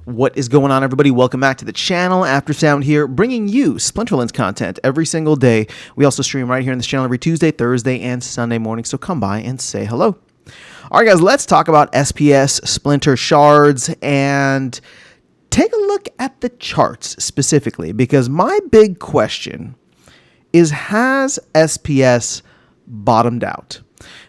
What is going on, everybody? Welcome back to the channel. After Sound here, bringing you Splinterlands content every single day. We also stream right here on this channel every Tuesday, Thursday, and Sunday morning, so come by and say hello. All right, guys, let's talk about SPS Splintershards and take a look at the charts specifically, because my big question is, has SPS bottomed out?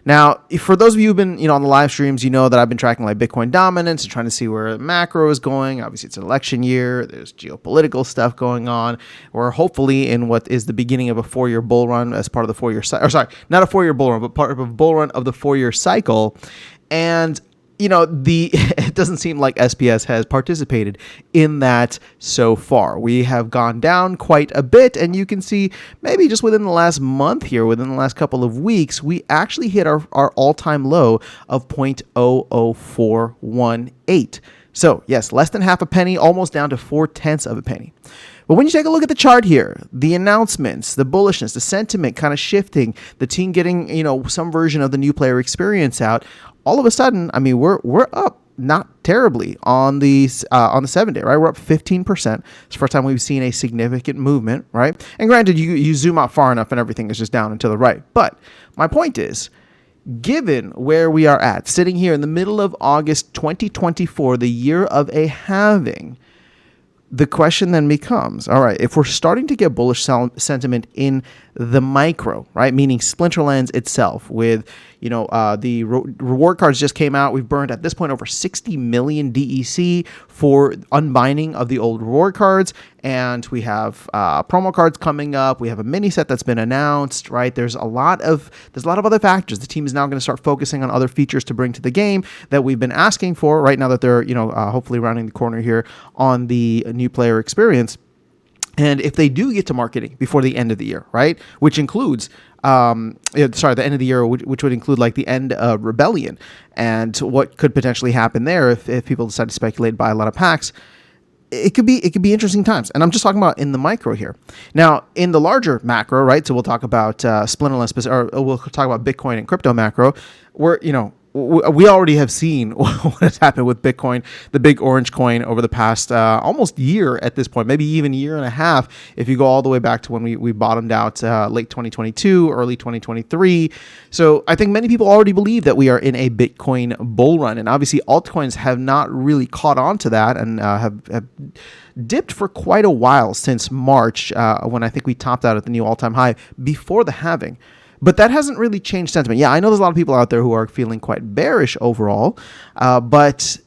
Now, for those of you who've been, on the live streams, you know that I've been tracking like Bitcoin dominance and trying to see where macro is going. Obviously, it's an election year. There's geopolitical stuff going on. We're hopefully in what is the beginning of a 4-year bull run as part of the 4-year cycle. Or sorry, not a 4-year bull run, but part of a bull run of the 4-year cycle. And it doesn't seem like SPS has participated in that so far. We have gone down quite a bit, and you can see maybe just within the last month here, within the last couple of weeks, we actually hit our all-time low of 0.00418. So yes, less than half a penny, almost down to 0.4 of a penny. But when you take a look at the chart here, the announcements, the bullishness, the sentiment kind of shifting, the team getting, some version of the new player experience out, all of a sudden, we're up not terribly on the 7-day, right? We're up 15%. It's the first time we've seen a significant movement, right? And granted, you zoom out far enough and everything is just down and to the right. But my point is, given where we are at, sitting here in the middle of August 2024, the year of a halving, the question then becomes, all right, if we're starting to get bullish sentiment in the micro, right, meaning Splinterlands itself, with, the reward cards just came out. We've burned at this point over 60 million DEC for unbinding of the old reward cards, and we have promo cards coming up. We have a mini set that's been announced, right? There's a lot of other factors. The team is now going to start focusing on other features to bring to the game that we've been asking for, right, now that they're hopefully rounding the corner here on the new player experience. And if they do get to marketing before the end of the year, right, which includes, the end of the year, which would include like the end of Rebellion and what could potentially happen there if people decide to speculate, buy a lot of packs, it could be interesting times. And I'm just talking about in the micro here. Now, in the larger macro, right, so we'll talk about Splinterlands, or we'll talk about Bitcoin and crypto macro, where, we already have seen what has happened with Bitcoin, the big orange coin, over the past almost year at this point, maybe even year and a half, if you go all the way back to when we bottomed out late 2022, early 2023. So I think many people already believe that we are in a Bitcoin bull run. And obviously altcoins have not really caught on to that and have dipped for quite a while since March, when I think we topped out at the new all-time high before the halving. But that hasn't really changed sentiment. Yeah, I know there's a lot of people out there who are feeling quite bearish overall. But,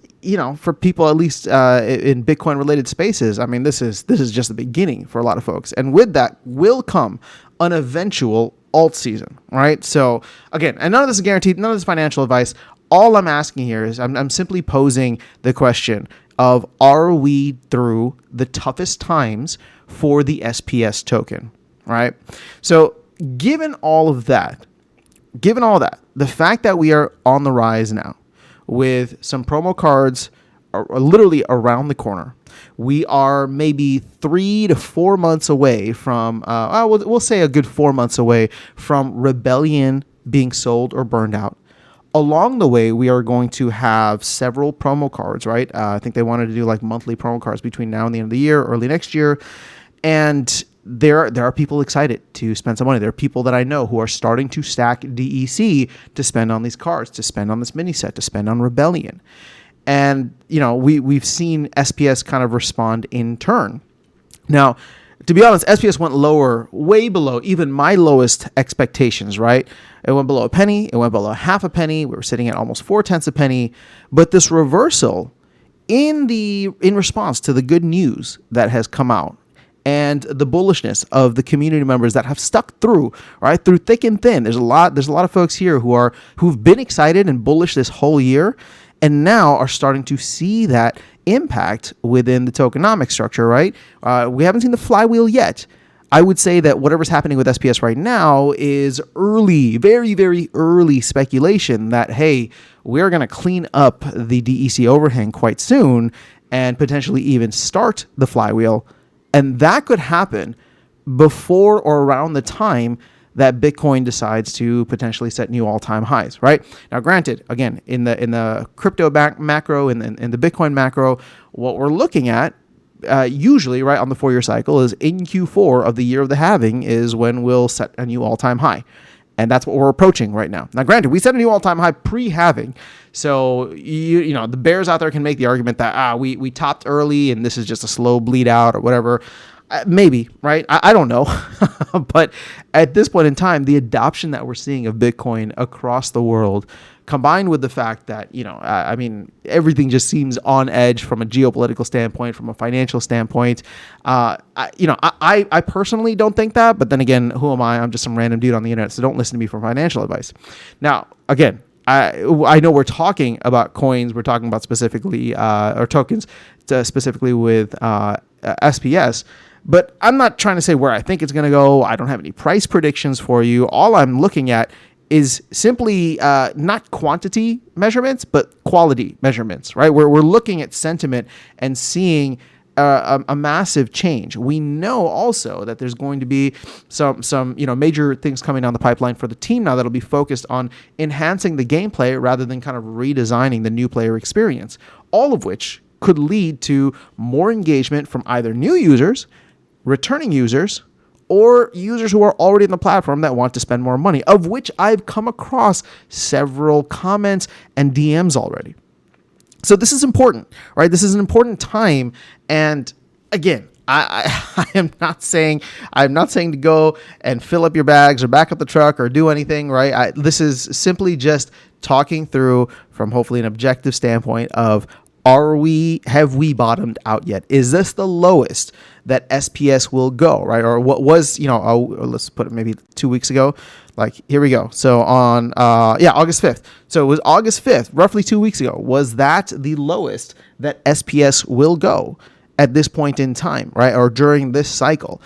for people, at least in Bitcoin-related spaces, this is just the beginning for a lot of folks. And with that will come an eventual alt season, right? So, again, and none of this is guaranteed, none of this is financial advice. All I'm asking here is I'm simply posing the question of, are we through the toughest times for the SPS token, right? So, Given all that, the fact that we are on the rise now with some promo cards are literally around the corner, we are maybe 3 to 4 months away from, we'll say a good 4 months away from Rebellion being sold or burned out. Along the way, we are going to have several promo cards, right? I think they wanted to do like monthly promo cards between now and the end of the year, early next year. And there are people excited to spend some money. There are people that I know who are starting to stack DEC to spend on these cards, to spend on this mini set, to spend on Rebellion. And, we've seen SPS kind of respond in turn. Now, to be honest, SPS went lower, way below even my lowest expectations, right? It went below a penny. It went below half a penny. We were sitting at almost 0.4 a penny. But this reversal in response to the good news that has come out, and the bullishness of the community members that have stuck through, right, through thick and thin. There's a lot of folks here who've been excited and bullish this whole year, and now are starting to see that impact within the tokenomic structure, right? We haven't seen the flywheel yet. I would say that whatever's happening with SPS right now is early, very, very early speculation that, hey, we're going to clean up the DEC overhang quite soon and potentially even start the flywheel. And that could happen before or around the time that Bitcoin decides to potentially set new all-time highs, right? Now, granted, again, in the crypto macro, in the Bitcoin macro, what we're looking at usually, right, on the 4-year cycle is in Q4 of the year of the halving is when we'll set a new all-time high. And that's what we're approaching right now. Now, granted, we set a new all-time high pre-halving. So, you know, the bears out there can make the argument that, we topped early and this is just a slow bleed out or whatever. Maybe, right? I don't know. But at this point in time, the adoption that we're seeing of Bitcoin across the world, combined with the fact that, you know, I mean, everything just seems on edge from a geopolitical standpoint, from a financial standpoint. I personally don't think that. But then again, who am I? I'm just some random dude on the internet. So don't listen to me for financial advice. Now, again, I know we're talking about coins. We're talking about specifically or tokens, specifically with SPS. But I'm not trying to say where I think it's going to go. I don't have any price predictions for you. All I'm looking at is simply not quantity measurements, but quality measurements, right? We're looking at sentiment and seeing a massive change. We know also that there's going to be some major things coming down the pipeline for the team now that'll be focused on enhancing the gameplay rather than kind of redesigning the new player experience, all of which could lead to more engagement from either new users, returning users, or users who are already in the platform that want to spend more money, of which I've come across several comments and DMs already. So this is important, right? This is an important time. And again, I am not saying to go and fill up your bags or back up the truck or do anything, right? This is simply just talking through from hopefully an objective standpoint of, have we bottomed out yet? Is this the lowest that SPS will go, right? Or what was, let's put it maybe 2 weeks ago. Like, here we go. So on, August 5th. So it was August 5th, roughly 2 weeks ago. Was that the lowest that SPS will go at this point in time, right? Or during this cycle?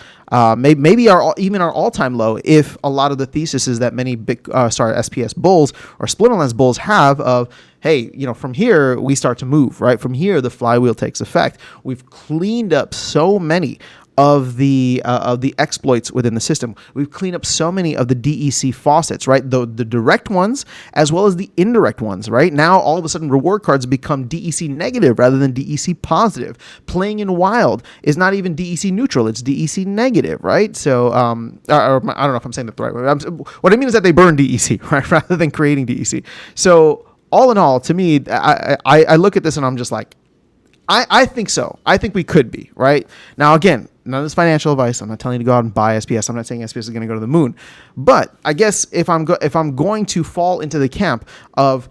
Maybe even our all-time low, if a lot of the theses that many SPS bulls or Splinterlands bulls have of, hey, from here we start to move, right? From here the flywheel takes effect. We've cleaned up so many of the exploits within the system. We've cleaned up so many of the DEC faucets, right? The direct ones as well as the indirect ones, right? Now all of a sudden reward cards become DEC negative rather than DEC positive. Playing in wild is not even DEC neutral; it's DEC negative, right? So or I don't know if I'm saying that the right way. What I mean is that they burn DEC, right, rather than creating DEC. So all in all, to me, I look at this and I'm just like, I think so. I think we could be, right? Now, again, none of this financial advice. I'm not telling you to go out and buy SPS. I'm not saying SPS is going to go to the moon. But I guess if I'm going to fall into the camp of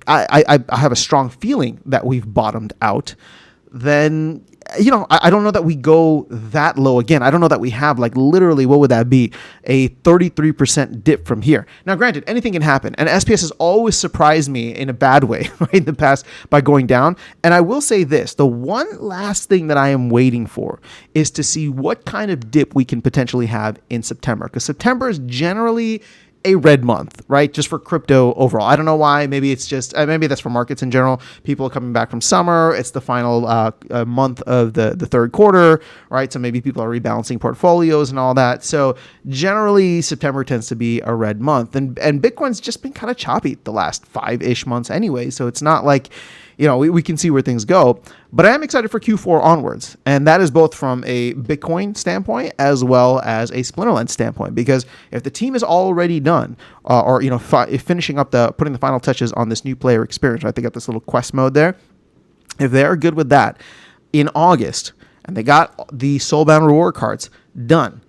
I have a strong feeling that we've bottomed out, then I don't know that we go that low again. I don't know that we have, like, literally, what would that be? A 33% dip from here. Now, granted, anything can happen. And SPS has always surprised me in a bad way, right, in the past by going down. And I will say this, the one last thing that I am waiting for is to see what kind of dip we can potentially have in September. Because September is generally a red month, right? Just for crypto overall. I don't know why. Maybe it's just, maybe that's for markets in general. People are coming back from summer. It's the final month of the third quarter, right? So maybe people are rebalancing portfolios and all that. So generally September tends to be a red month, and Bitcoin's just been kind of choppy the last 5-ish months anyway. So it's not like, we can see where things go. But I am excited for Q4 onwards. And that is both from a Bitcoin standpoint as well as a Splinterlands standpoint. Because if the team is already done, finishing up putting the final touches on this new player experience, right? They got this little quest mode there. If they're good with that in August, and they got the Soulbound reward cards done,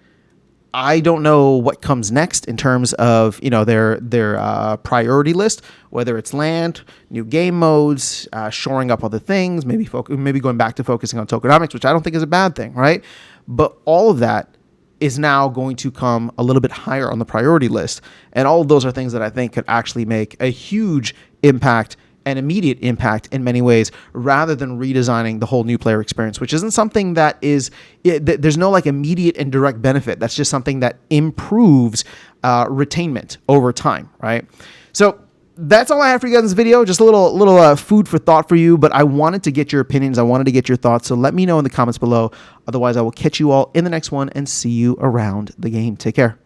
I don't know what comes next in terms of their priority list, whether it's land, new game modes, shoring up other things, maybe going back to focusing on tokenomics, which I don't think is a bad thing, right? But all of that is now going to come a little bit higher on the priority list, and all of those are things that I think could actually make a huge impact, an immediate impact in many ways, rather than redesigning the whole new player experience, which isn't something that there's no like immediate and direct benefit. That's just something that improves retainment over time, right? So that's all I have for you guys in this video. Just a little food for thought for you, but I wanted to get your opinions. I wanted to get your thoughts. So let me know in the comments below. Otherwise, I will catch you all in the next one and see you around the game. Take care.